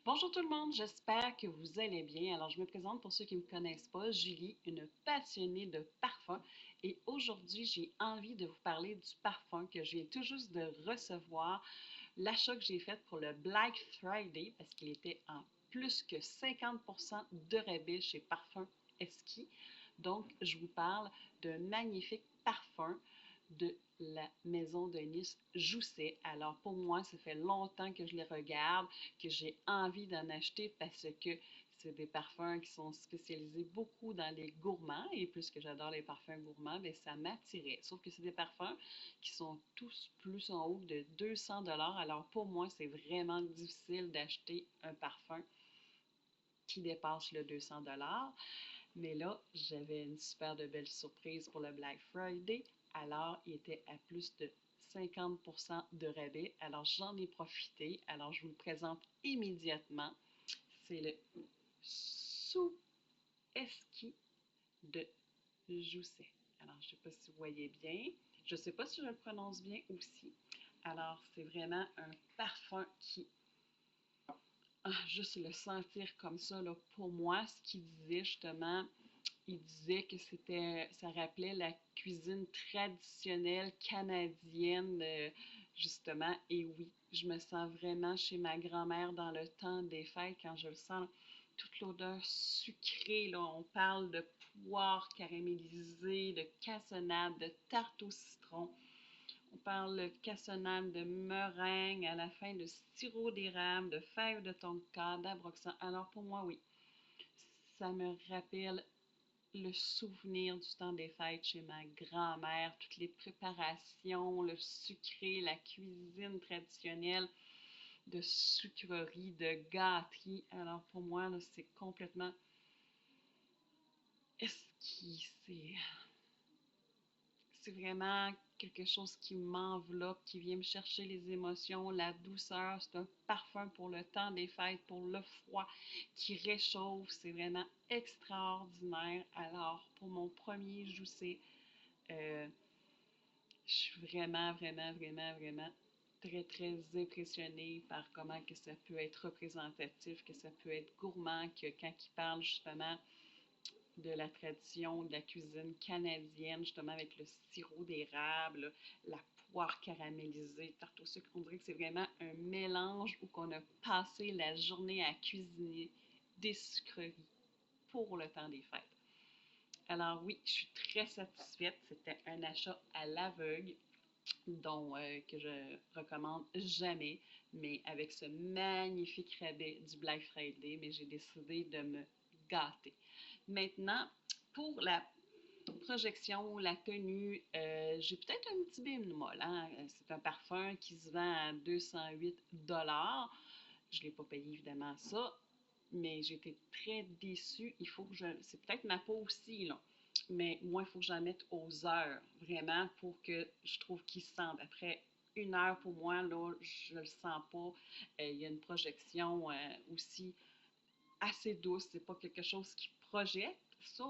Bonjour tout le monde, j'espère que vous allez bien. Alors, je me présente pour ceux qui ne me connaissent pas, Julie, une passionnée de parfum. Et aujourd'hui, j'ai envie de vous parler du parfum que je viens tout juste de recevoir, l'achat que j'ai fait pour le Black Friday, parce qu'il était en plus que 50% de rabais chez Parfum Esquis. Donc, je vous parle d'un magnifique parfum de la maison de Nice, Jousset. Alors pour moi, ça fait longtemps que je les regarde, que j'ai envie d'en acheter parce que c'est des parfums qui sont spécialisés beaucoup dans les gourmands et puisque j'adore les parfums gourmands, bien, ça m'attirait. Sauf que c'est des parfums qui sont tous plus en haut de 200 dollars. Alors pour moi, c'est vraiment difficile d'acheter un parfum qui dépasse le 200 dollars. Mais là, j'avais une super de belle surprise pour le Black Friday. Alors, il était à plus de 50% de rabais. Alors, j'en ai profité. Alors, je vous le présente immédiatement. C'est le sous esquis de Jousset. Alors, je ne sais pas si vous voyez bien. Je ne sais pas si je le prononce bien aussi. Alors, c'est vraiment un parfum qui juste le sentir comme ça, là, pour moi, ce qu'il disait justement, il disait que ça rappelait la cuisine traditionnelle canadienne, justement. Et oui, je me sens vraiment chez ma grand-mère dans le temps des fêtes quand je le sens. Toute l'odeur sucrée, là, on parle de poire caramélisée, de cassonade, de tarte au citron. On parle de cassonade, de meringue, à la fin de sirop d'érable, de fèves de tonka, d'abroxan. Alors pour moi, oui, ça me rappelle le souvenir du temps des fêtes chez ma grand-mère, toutes les préparations, le sucré, la cuisine traditionnelle de sucreries, de gâteries. Alors pour moi, c'est complètement esquissé. C'est vraiment quelque chose qui m'enveloppe, qui vient me chercher les émotions, la douceur. C'est un parfum pour le temps des fêtes, pour le froid, qui réchauffe. C'est vraiment extraordinaire. Alors, pour mon premier Jousset, euh, je suis vraiment très, très impressionnée par comment que ça peut être représentatif, que ça peut être gourmand, que quand il parle justement de la tradition de la cuisine canadienne, justement avec le sirop d'érable, la poire caramélisée, tarte au sucre. On dirait que c'est vraiment un mélange où on a passé la journée à cuisiner des sucreries pour le temps des fêtes. Alors oui, je suis très satisfaite. C'était un achat à l'aveugle dont que je recommande jamais, mais avec ce magnifique rabais du Black Friday, mais j'ai décidé de me gâter. Maintenant, pour la projection, la tenue, j'ai peut-être un petit bémol. Hein? C'est un parfum qui se vend à 208 dollars. Je ne l'ai pas payé évidemment ça, mais j'ai été très déçue. Il faut que je. C'est peut-être ma peau aussi, là. Mais moi, il faut que j'en mette aux heures, vraiment, pour que je trouve qu'il se sente. Après une heure, pour moi, là, je ne le sens pas. Il y a une projection aussi assez douce. C'est pas quelque chose qui projette. Ça,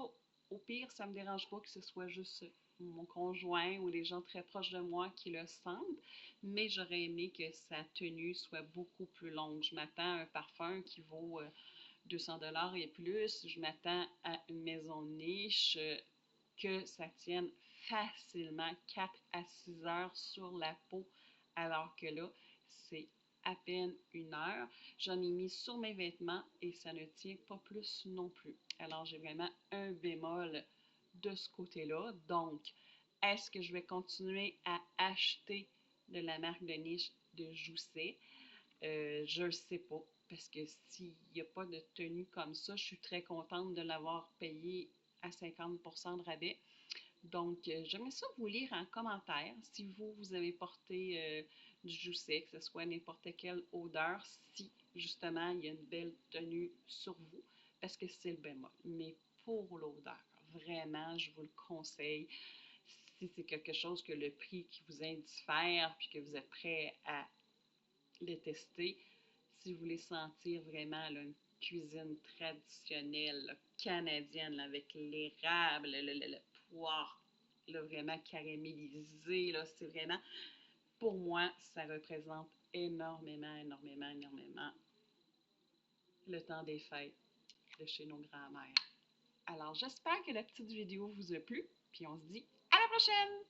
au pire, ça me dérange pas que ce soit juste mon conjoint ou les gens très proches de moi qui le sentent, mais j'aurais aimé que sa tenue soit beaucoup plus longue. Je m'attends à un parfum qui vaut 200 dollars et plus. Je m'attends à une maison niche que ça tienne facilement 4 à 6 heures sur la peau, alors que là, c'est à peine une heure. J'en ai mis sur mes vêtements et ça ne tient pas plus non plus. Alors, j'ai vraiment un bémol de ce côté-là. Donc, est-ce que je vais continuer à acheter de la marque de niche de Jousset? Je ne le sais pas. Parce que s'il n'y a pas de tenue comme ça, je suis très contente de l'avoir payé à 50% de rabais. Donc, j'aimerais ça vous lire en commentaire si vous avez porté du Jousset, que ce soit n'importe quelle odeur, si justement il y a une belle tenue sur vous, parce que c'est le bémol. Mais pour l'odeur, vraiment, je vous le conseille. Si c'est quelque chose que le prix qui vous indiffère, puis que vous êtes prêt à le tester, si vous voulez sentir vraiment là, une cuisine traditionnelle là, canadienne là, avec l'érable, le poire là, vraiment caramélisé, là, c'est vraiment, pour moi, ça représente énormément le temps des fêtes de chez nos grands-mères. Alors, j'espère que la petite vidéo vous a plu, puis on se dit à la prochaine!